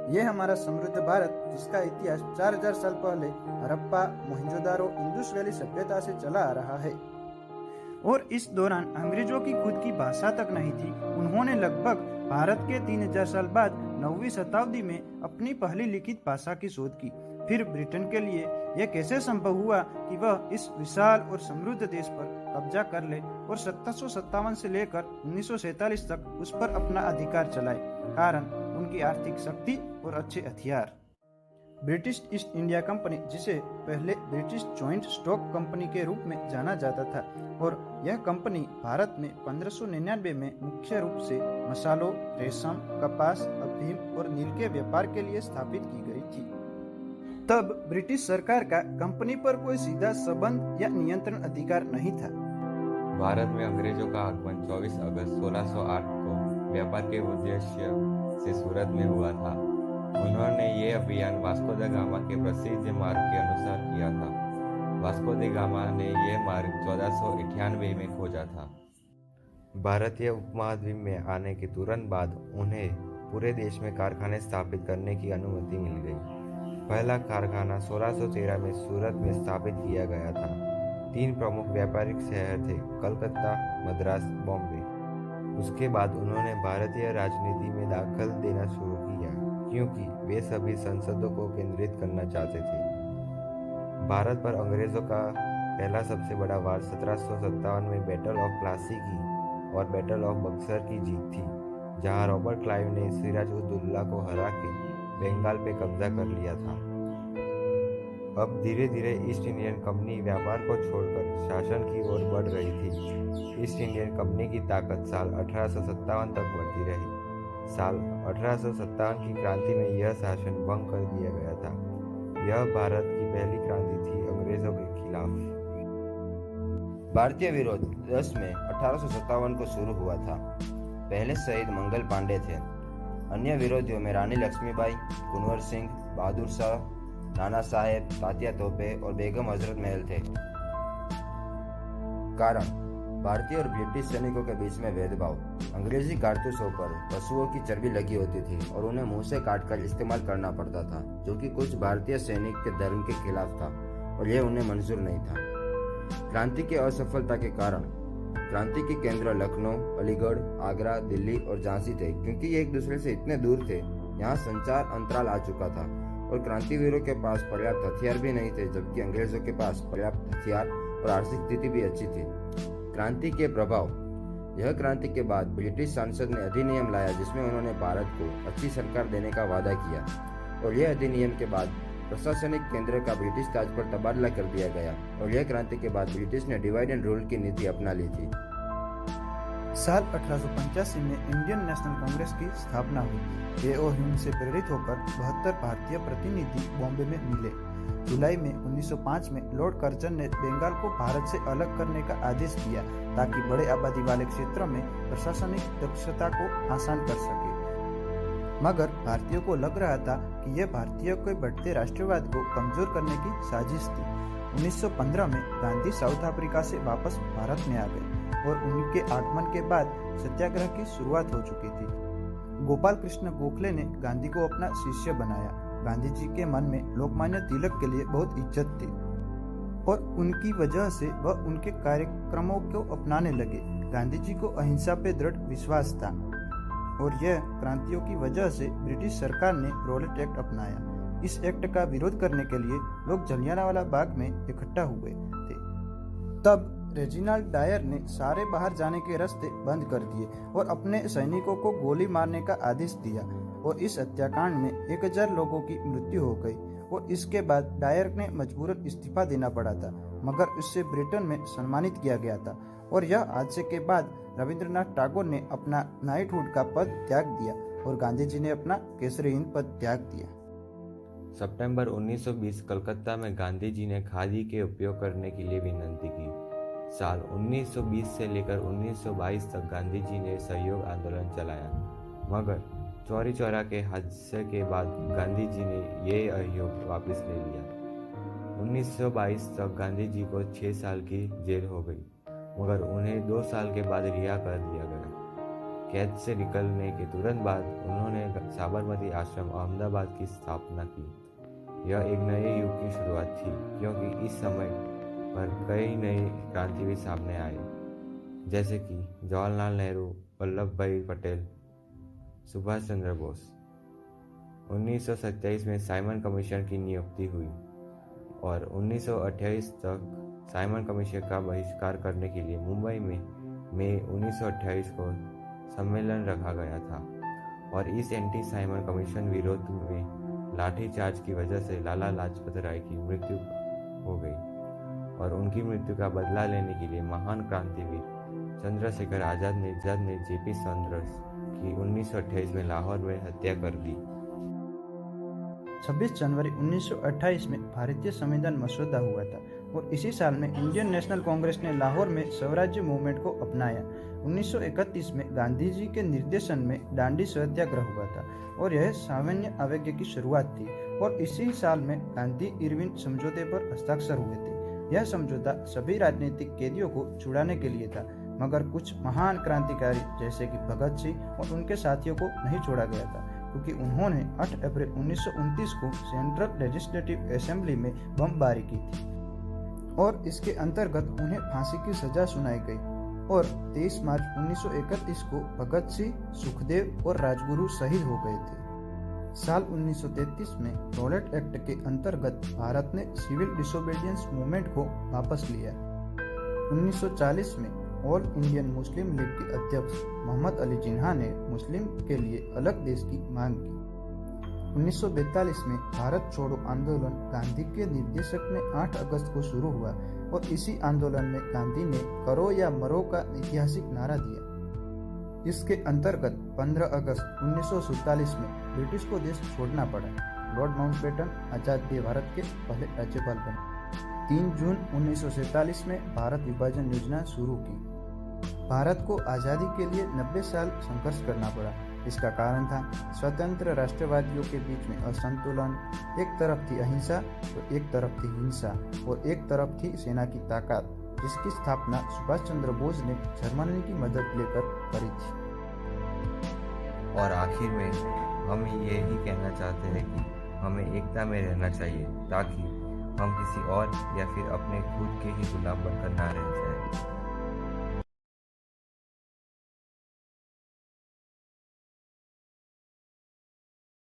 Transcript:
ये हमारा समृद्ध भारत, जिसका इतिहास 4000 साल पहले हड़प्पा, मोहनजोदारो, इंडस वैली सभ्यता से चला आ रहा है। और इस दौरान अंग्रेजों की खुद की भाषा तक नहीं थी। उन्होंने लगभग भारत के 3000 साल बाद 9वीं शताब्दी में अपनी पहली लिखित भाषा की शोध की। फिर ब्रिटेन के लिए यह कैसे संभव हुआ कि वह इस विशाल और समृद्ध देश पर कब्जा कर ले और 1757 से लेकर 1947 तक उस पर अपना अधिकार चलाए? कारण उनकी आर्थिक शक्ति और अच्छे हथियार। ब्रिटिश ईस्ट इंडिया कंपनी, जिसे पहले ब्रिटिश जॉइंट स्टॉक कंपनी के रूप में जाना जाता था, और यह कंपनी भारत में 1599 में मुख्य रूप से मसालों, रेशम, कपास, अफीम और नील के व्यापार के लिए स्थापित की गई थी। तब ब्रिटिश सरकार का कंपनी पर कोई सीधा संबंध या नियंत्रण अधिकार नहीं था। भारत में अंग्रेजों का आगमन 24 अगस्त 1608 को व्यापार के उद्देश्य से सूरत में हुआ था। उन्होंने ये अभियान वास्को द गामा के प्रसिद्ध मार्ग के अनुसार किया था। वास्को द गामा ने यह मार्ग 1498 में खोजा था। भारतीय उपमहाद्वीप में आने के तुरंत बाद उन्हें पूरे देश में कारखाने स्थापित करने की अनुमति मिल गई। पहला कारखाना 1613 में सूरत में स्थापित किया गया था। 3 प्रमुख व्यापारिक शहर थे, कलकत्ता, मद्रास, बॉम्बे। उसके बाद उन्होंने भारतीय राजनीति में दाखिल देना शुरू किया, क्योंकि वे सभी संसदों को केंद्रित करना चाहते थे। भारत पर अंग्रेजों का पहला सबसे बड़ा वार 1757 में बैटल ऑफ प्लासी की और बैटल ऑफ बक्सर की जीत थी, जहां रॉबर्ट क्लाइव ने सिराज उद दौला को हरा के बंगाल पे कब्जा कर लिया था। अब धीरे धीरे ईस्ट इंडियन कंपनी व्यापार को छोड़कर शासन की ओर बढ़ रही थी। ईस्ट इंडियन कंपनी की ताकत साल 1857 तक बढ़ती रही। साल 1857 की क्रांति में यह शासन भंग कर दिया गया था। यह भारत की पहली क्रांति थी अंग्रेजों के खिलाफ। भारतीय विरोध 10 में 1857 को शुरू हुआ था। पहले शहीद मंगल पांडे थे। अन्य विरोधियों में रानी लक्ष्मीबाई, कुंवर सिंह, बहादुर शाह, नाना साहेब, तात्या तोपे और बेगम हजरत महल थे। कारण भारतीय और ब्रिटिश सैनिकों के बीच में भेदभाव। अंग्रेजी कारतूसों पर पशुओं की चर्बी लगी होती थी और उन्हें मुंह से काटकर इस्तेमाल करना पड़ता था, जो कि कुछ भारतीय सैनिक के धर्म के खिलाफ था और यह उन्हें मंजूर नहीं था। क्रांति की असफलता के कारण क्रांति के केंद्र लखनऊ, अलीगढ़, आगरा, दिल्ली और झांसी थे। क्योंकि ये एक दूसरे से इतने दूर थे, यहाँ संचार अंतराल आ चुका था और क्रांतिवीरों के पास पर्याप्त हथियार भी नहीं थे, जबकि अंग्रेजों के पास पर्याप्त हथियार और आर्थिक स्थिति भी अच्छी थी। क्रांति के प्रभाव। यह क्रांति के बाद ब्रिटिश संसद ने अधिनियम लाया, जिसमें उन्होंने भारत को अच्छी सरकार देने का वादा किया, और यह अधिनियम के बाद प्रशासनिक केंद्र का ब्रिटिश ताज पर तबादला कर दिया गया, और यह क्रांति के बाद ब्रिटिश ने डिवाइड एंड रूल की नीति अपना ली थी। साल 1885 में इंडियन नेशनल कांग्रेस की स्थापना हुई। ए.ओ. ह्यूम से प्रेरित होकर 72 भारतीय प्रतिनिधि बॉम्बे में मिले। जुलाई में 1905 में लॉर्ड कर्जन ने बंगाल को भारत से अलग करने का आदेश दिया, ताकि बड़े आबादी वाले क्षेत्रों में प्रशासनिक दक्षता को आसान कर सके। मगर भारतीयों को लग रहा था कि यह भारतीयों के बढ़ते राष्ट्रवाद को कमजोर करने की साजिश थी। 1915 में गांधी साउथ अफ्रीका से वापस भारत में आ गए और उनके आगमन के बाद सत्याग्रह की शुरुआत हो चुकी थी। गोपाल कृष्ण गोखले ने गांधी को अपना शिष्य बनाया। गांधी जी के मन में लोकमान्य तिलक के लिए बहुत इज्जत थी और उनकी वजह से वह उनके कार्यक्रमों को अपनाने लगे। गांधी जी को अहिंसा पे दृढ़ विश्वास था और यह क्रांतियों की वजह से ब्रिटिश सरकार ने रॉलेट एक्ट अपनाया। इस एक्ट का विरोध करने के लिए लोग जलियांवाला बाग में इकट्ठा हुए थे। तब रेजिनाल्ड डायर ने सारे बाहर जाने के रास्ते बंद कर दिए और अपने सैनिकों को गोली मारने का आदेश दिया, और इस हत्याकांड में 1000 लोगों की मृत्यु हो गई। और इसके बाद डायर ने मजबूरन इस्तीफा देना पड़ा था, मगर उससे ब्रिटेन में सम्मानित किया गया था। और यह हादसे के बाद रविंद्रनाथ टैगोर ने अपना नाइटहुड का पद त्याग दिया और गांधी जी ने अपना केसरी हिंद पद त्याग दिया। सितंबर 1920 कलकत्ता में गांधी जी ने खादी के उपयोग करने के लिए विनती की। साल 1920 से लेकर 1922 तक गांधी जी ने सहयोग आंदोलन चलाया, मगर चौरी चौरा के हादसे के बाद गांधी जी ने ये सहयोग वापस ले लिया। 1922 तक गांधी जी को 6 साल की जेल हो गई, मगर उन्हें 2 साल के बाद रिहा कर दिया गया। कैद से निकलने के तुरंत बाद उन्होंने साबरमती आश्रम अहमदाबाद की स्थापना की। यह एक नए युग की शुरुआत थी, क्योंकि इस समय पर कई नए क्रांतिवीर सामने आए, जैसे कि जवाहरलाल नेहरू, वल्लभ भाई पटेल, सुभाष चंद्र बोस। 1927 में साइमन कमीशन की नियुक्ति हुई और 1928 तक साइमन कमीशन का बहिष्कार करने के लिए मुंबई में मई 1928 को सम्मेलन रखा गया था और इस एंटी साइमन कमीशन विरोध में लाठीचार्ज की वजह से लाला लाजपत राय की मृत्यु हो गई और उनकी मृत्यु का बदला लेने के लिए महान क्रांतिवीर चंद्रशेखर आजाद ने जेपी सॉन्डर्स की 1928 में लाहौर में हत्या कर दी। 26 जनवरी 1928 में भारतीय संविधान मसौदा हुआ था और इसी साल में इंडियन नेशनल कांग्रेस ने लाहौर में स्वराज्य मूवमेंट को अपनाया। 1931 में गांधी जी के निर्देशन में दांडी सत्याग्रह हुआ था और यह सामान्य आवेग की शुरुआत थी और इसी साल में गांधी इरविन समझौते पर हस्ताक्षर हुए थे। यह समझौता सभी राजनीतिक कैदियों को छुड़ाने के लिए था, मगर कुछ महान क्रांतिकारी जैसे कि भगत सिंह और उनके साथियों को नहीं छोड़ा गया था, क्योंकि उन्होंने 8 अप्रैल 1929 को सेंट्रल लेजिस्लेटिव असेंबली में बमबारी की थी और इसके अंतर्गत उन्हें फांसी की सजा सुनाई गई और 23 मार्च 1931 को भगत सिंह, सुखदेव और राजगुरु शहीद हो गए थे। साल 1933 में रॉलेट एक्ट के अंतर्गत भारत ने सिविल डिसोबीडियंस मूवमेंट को वापस लिया। 1940 में ऑल इंडियन मुस्लिम लीग के अध्यक्ष मोहम्मद अली जिन्ना ने मुस्लिम के लिए अलग देश की मांग की। 1942 में भारत छोड़ो आंदोलन गांधी के निर्देशक में 8 अगस्त को शुरू हुआ और इसी आंदोलन में गांधी ने करो या मरो का ऐतिहासिक नारा दिया। इसके अंतर्गत 15 अगस्त 1947 में ब्रिटिश को देश छोड़ना पड़ा। लॉर्ड माउंटबेटन आजाद भारत के पहले राज्यपाल बने। 3 जून 1947 में भारत विभाजन योजना शुरू की। भारत को आज़ादी के लिए 90 साल संघर्ष करना पड़ा। इसका कारण था स्वतंत्र राष्ट्रवादियों के बीच में असंतुलन। एक तरफ थी अहिंसा तो एक तरफ थी हिंसा और एक तरफ थी सेना की ताकत, जिसकी स्थापना सुभाष चंद्र बोस ने जर्मनी की मदद लेकर करी थी। और आखिर में हम यही कहना चाहते हैं कि हमें एकता में रहना चाहिए, ताकि हम किसी और या फिर अपने खुद के ही गुलाम बनकर ना रह जाए।